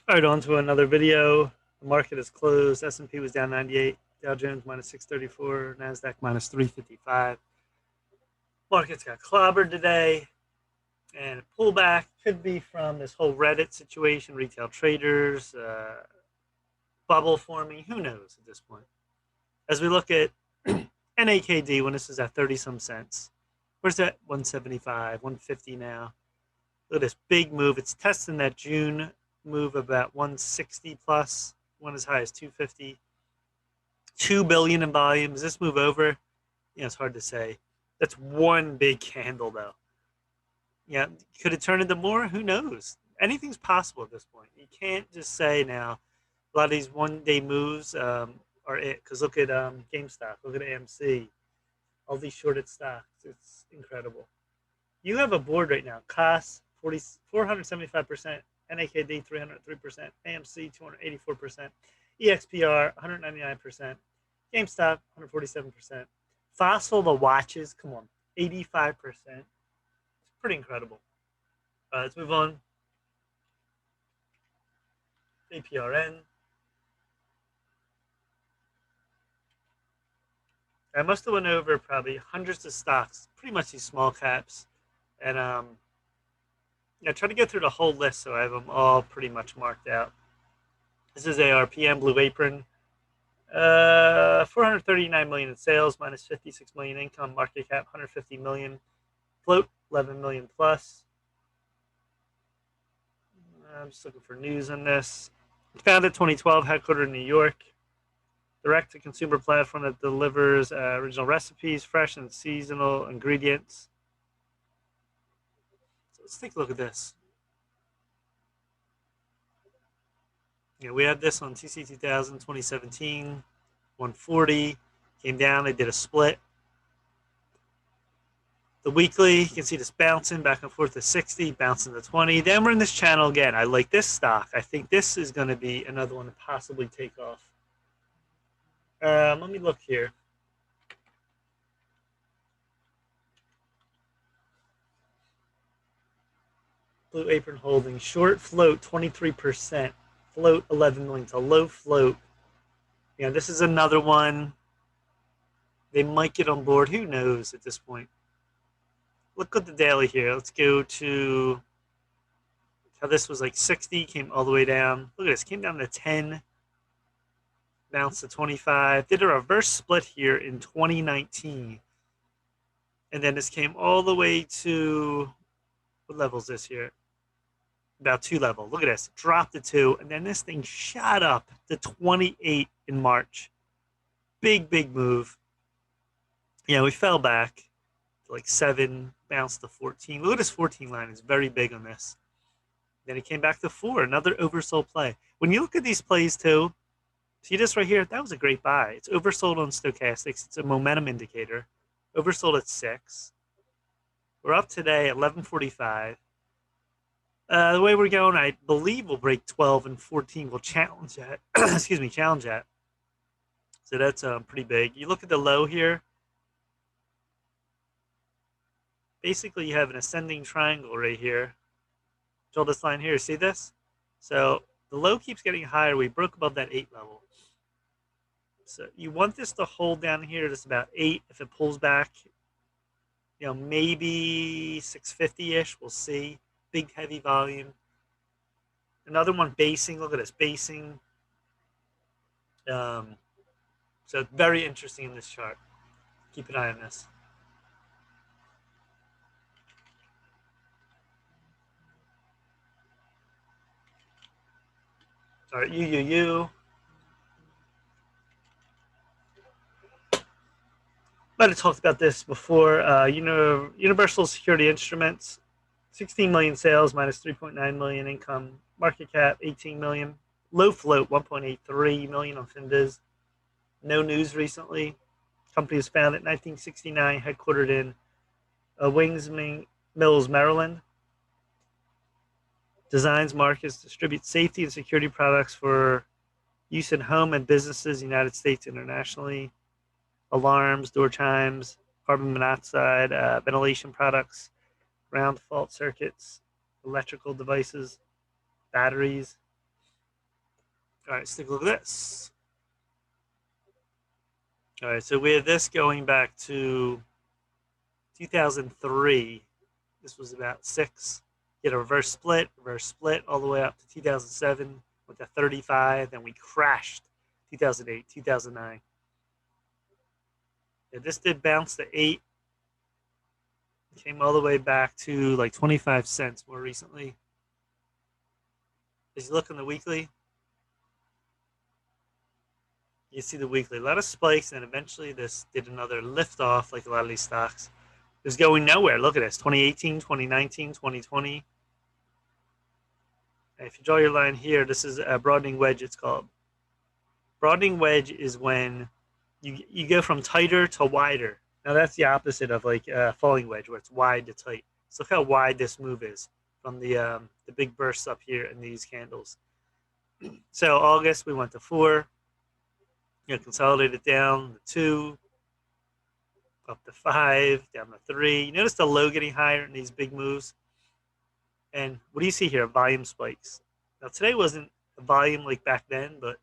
All right, on to another video. The market is closed. S&P was down 98. Dow Jones minus 634. NASDAQ minus 355. Markets got clobbered today. And a pullback could be from this whole Reddit situation, retail traders, bubble forming. Who knows at this point? As we look at NAKD, when this is at 30 some cents, where's that 175, 150 now? Look at this big move. It's testing that June move about 160 plus, went as high as 250. 2 billion in volume. Does this move over? It's hard to say. That's one big candle though. Yeah, could it turn into more? Who knows? Anything's possible at this point. You can't just say now a lot of these one day moves are it. Because look at GameStop, look at AMC, all these shorted stocks. It's incredible. You have a board right now. COS 475%, NAKD 303%, AMC 284%, EXPR 199%, GameStop 147%. Fossil, the watches, come on, 85%. It's pretty incredible. Let's move on. APRN. I must have went over probably hundreds of stocks, pretty much these small caps. And try to go through the whole list so I have them all pretty much marked out. This is ARPM, Blue Apron. 439 million in sales, minus 56 million income, market cap 150 million, float 11 million plus. I'm just looking for news on this. Founded 2012, headquartered in New York. Direct-to-consumer platform that delivers original recipes, fresh and seasonal ingredients. So let's take a look at this. We had this on TC 2000, 2017, 140, came down, they did a split. The weekly, you can see this bouncing back and forth to 60, bouncing to 20. Then we're in this channel again. I like this stock. I think this is going to be another one to possibly take off. Let me look here. Blue Apron Holdings, short float 23%, float 11 million. It's a low float. This is another one. They might get on board. Who knows at this point? Look at the daily here. Let's go to how this was like 60, came all the way down. Look at this, came down to 10, bounced to 25. Did a reverse split here in 2019. And then this came all the way to, what level is this here? About 2 level. Look at this, dropped to 2. And then this thing shot up to 28 in March. Big, big move. We fell back to like 7, bounced to 14. Look at this 14 line. It's very big on this. Then it came back to 4, another oversold play. When you look at these plays too, see this right here? That was a great buy. It's oversold on stochastics. It's a momentum indicator. Oversold at 6. We're up today at 11:45. The way we're going, I believe we'll break 12 and 14. We'll challenge that. Excuse me, challenge that. So that's pretty big. You look at the low here. Basically, you have an ascending triangle right here. Draw this line here. See this? So the low keeps getting higher. We broke above that 8 level. So you want this to hold down here. Just about 8. If it pulls back, maybe 650-ish. We'll see. Big, heavy volume. Another one, basing. Look at this, basing. So it's very interesting in this chart. Keep an eye on this. All right, UUU. Might have talked about this before. Universal Security Instruments, 16 million sales, minus 3.9 million income. Market cap, 18 million. Low float, 1.83 million on FinBiz. No news recently. Company was founded in 1969, headquartered in Wings Mills, Maryland. Designs, markets, distributes safety and security products for use in home and businesses, United States, internationally. Alarms, door chimes, carbon monoxide, ventilation products, ground fault circuits, electrical devices, batteries. All right, let's take a look at this. All right, so we have this going back to 2003. This was about 6. You had a reverse split all the way up to 2007 with a 35. Then we crashed 2008, 2009. Yeah, this did bounce to 8. Came all the way back to like 25 cents more recently. As you look on the weekly, you see the weekly. A lot of spikes, and eventually this did another lift off like a lot of these stocks. It was going nowhere. Look at this, 2018, 2019, 2020. And if you draw your line here, this is a broadening wedge, it's called. Broadening wedge is when you go from tighter to wider. Now that's the opposite of like a falling wedge, where it's wide to tight. So look how wide this move is from the big bursts up here in these candles. So August we went to 4. Consolidated down to 2, up to 5, down to 3. You notice the low getting higher in these big moves. And what do you see here? Volume spikes. Now today wasn't a volume like back then, but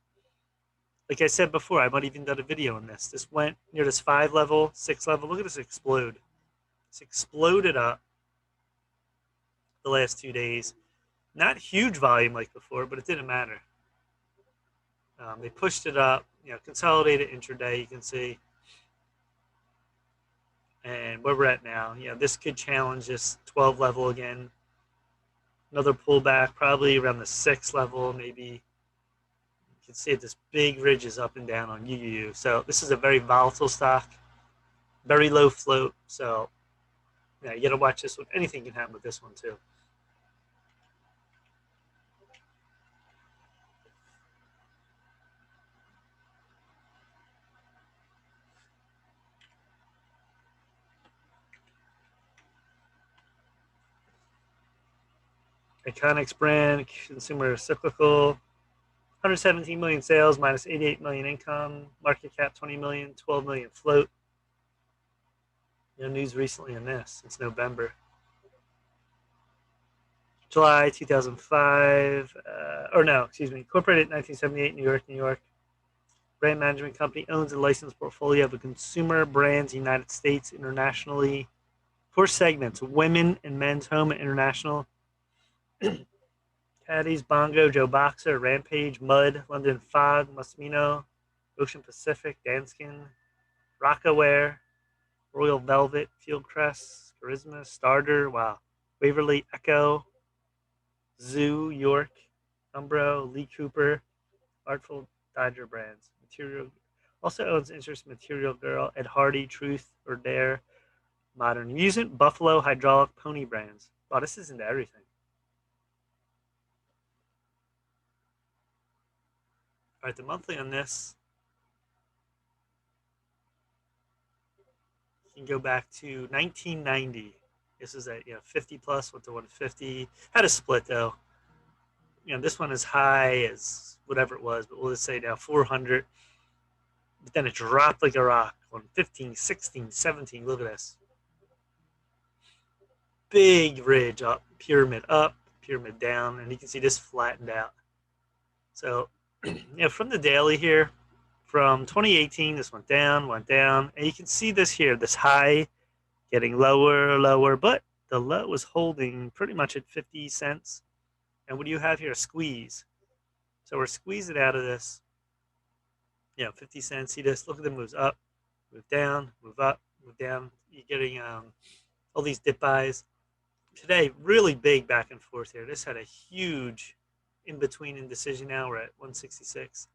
like I said before, I might even done a video on this. This went near this 5 level, 6 level. Look at this explode. It's exploded up the last 2 days. Not huge volume like before, but it didn't matter. They pushed it up, consolidated intraday, you can see. And where we're at now, this could challenge this 12 level again. Another pullback, probably around the 6 level, maybe. You can see this big ridge is up and down on UUU. So this is a very volatile stock, very low float. So you got to watch this one. Anything can happen with this one too. Iconics brand, consumer cyclical, 117 million sales, minus 88 million income, market cap 20 million, 12 million float. News recently on this. It's November. July 2005, incorporated in 1978, New York, New York. Brand management company owns a licensed portfolio of consumer brands, United States, internationally. 4 segments: women and men's home and international. Caddies, Bongo, Joe Boxer, Rampage, Mud, London Fog, Moschino, Ocean Pacific, Danskin, Rockaware, Royal Velvet, Fieldcrest, Charisma, Starter, wow, Waverly, Echo, Zoo, York, Umbro, Lee Cooper, Artful Dodger brands. Material also owns interest Material Girl, Ed Hardy, Truth or Dare, Modern Amusement, Buffalo, Hydraulic, Pony brands. Wow, this is into everything. All right, the monthly on this, you can go back to 1990. This is at 50 plus, went to 150. Had a split though. This one is high as whatever it was, but we'll just say now 400. But then it dropped like a rock on 15, 16, 17. Look at this. Big ridge up, pyramid down, and you can see this flattened out. So, from the daily here, from 2018, this went down, and you can see this here, this high getting lower, but the low was holding pretty much at 50 cents. And what do you have here? A squeeze. So we're squeezing out of this. 50 cents. See this? Look at the moves up, move down, move up, move down. You're getting all these dip buys. Today, really big back and forth here. This had a huge in-between indecision. Now we're at 166.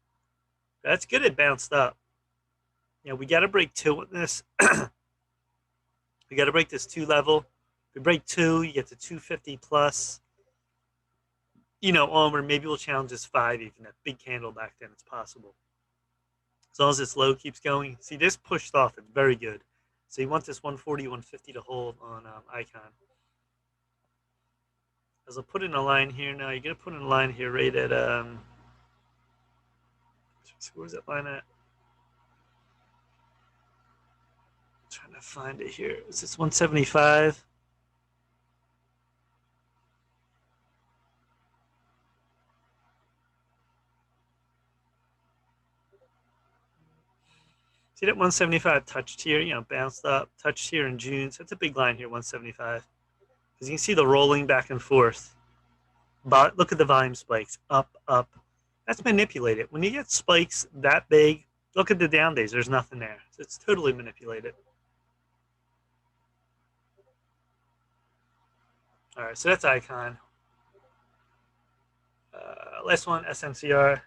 That's good. It bounced up. We got to break 2 with this. We got to break this 2 level. If we break 2, you get to 250 plus. Or maybe we'll challenge this 5 even. That big candle back then, it's possible. As long as this low keeps going. See, this pushed off. It's very good. So you want this 140, 150 to hold on Icon. As I'll put in a line here now, you're going to put in a line here right at, where's that line at? I'm trying to find it here. Is this 175? See that 175 touched here, bounced up, touched here in June. So it's a big line here, 175. Because you can see the rolling back and forth. But look at the volume spikes, up, up. That's manipulated. When you get spikes that big, look at the down days. There's nothing there. So it's totally manipulated. All right, so that's Icon. Last one, SNCR.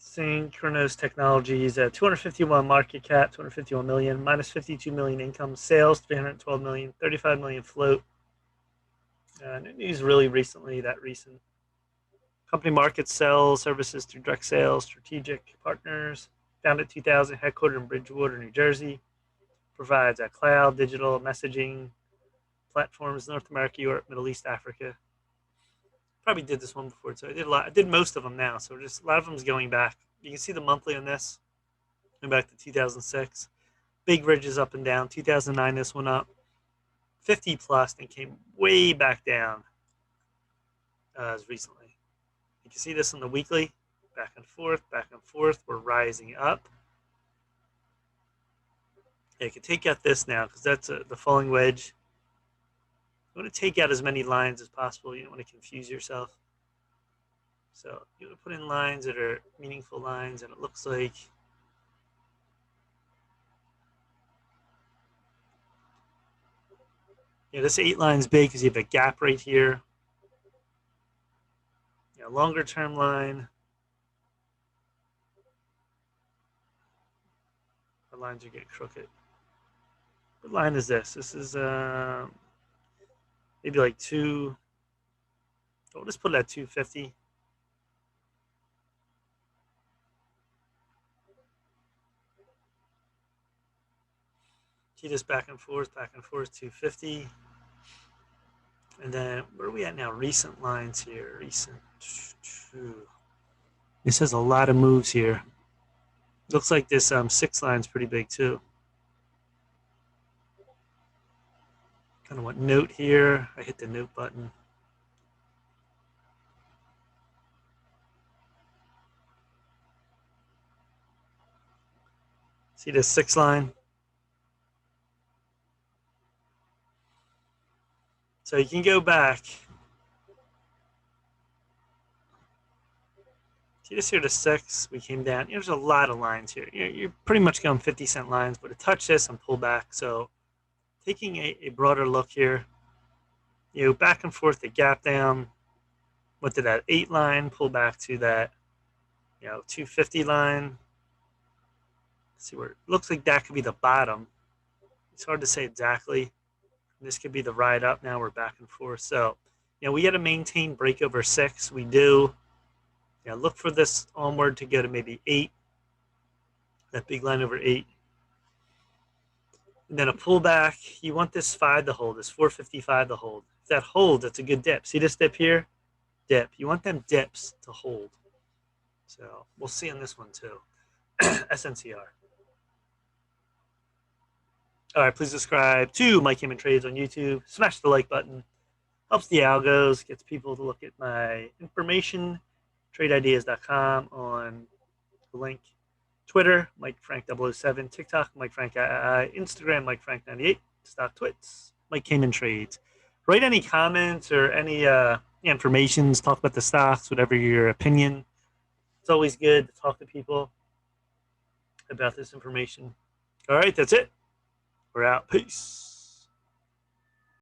Synchronos Technologies at 251 market cap, 251 million, minus 52 million income, sales 312 million, 35 million float. News really recently, that recent. Company markets sells services through direct sales, strategic partners. Founded 2000, headquartered in Bridgewater, New Jersey. Provides a cloud, digital messaging platforms, North America, Europe, Middle East, Africa. Probably did this one before, so I did a lot. I did most of them now, so just a lot of them is going back. You can see the monthly on this, going back to 2006. Big ridges up and down. 2009, this one up 50 plus, and came way back down as recently. You can see this on the weekly, back and forth, back and forth. We're rising up. Yeah, you can take out this now because that's the falling wedge. You want to take out as many lines as possible. You don't want to confuse yourself. So you want to put in lines that are meaningful lines, and it looks like this 8 line's big because you have a gap right here. Longer term line. The lines are getting crooked. What line is this? This is maybe like 2. We'll just put it at 250. See this back and forth, 250. And then where are we at now? Recent lines here. Recent. This has a lot of moves here. Looks like this 6 line's pretty big too. Kind of want note here. I hit the note button. See this 6 line? So you can go back. See this here, the 6, we came down. There's a lot of lines here. You're pretty much going 50-cent lines, but to touch this and pull back. So taking a broader look here, back and forth, the gap down, went to that 8 line, pull back to that, 250 line. Let's see where it looks like that could be the bottom. It's hard to say exactly. This could be the ride up. Now we're back and forth. So, we got to maintain break over 6. We do. Look for this onward to go to maybe 8. That big line over 8. And then a pullback. You want this 5 to hold, this 455 to hold. If that holds, that's a good dip. See this dip here? Dip. You want them dips to hold. So we'll see on this one too. SNCR. All right, please subscribe to Mike Heyman Trades on YouTube. Smash the like button. Helps the algos, gets people to look at my information. TradeIdeas.com on the link. Twitter, MikeFrank007. TikTok, MikeFrank III. Instagram, MikeFrank98. Stock Twits, Mike Heyman Trades. Write any comments or any information. Talk about the stocks, whatever your opinion. It's always good to talk to people about this information. All right, that's it. We're out. Peace.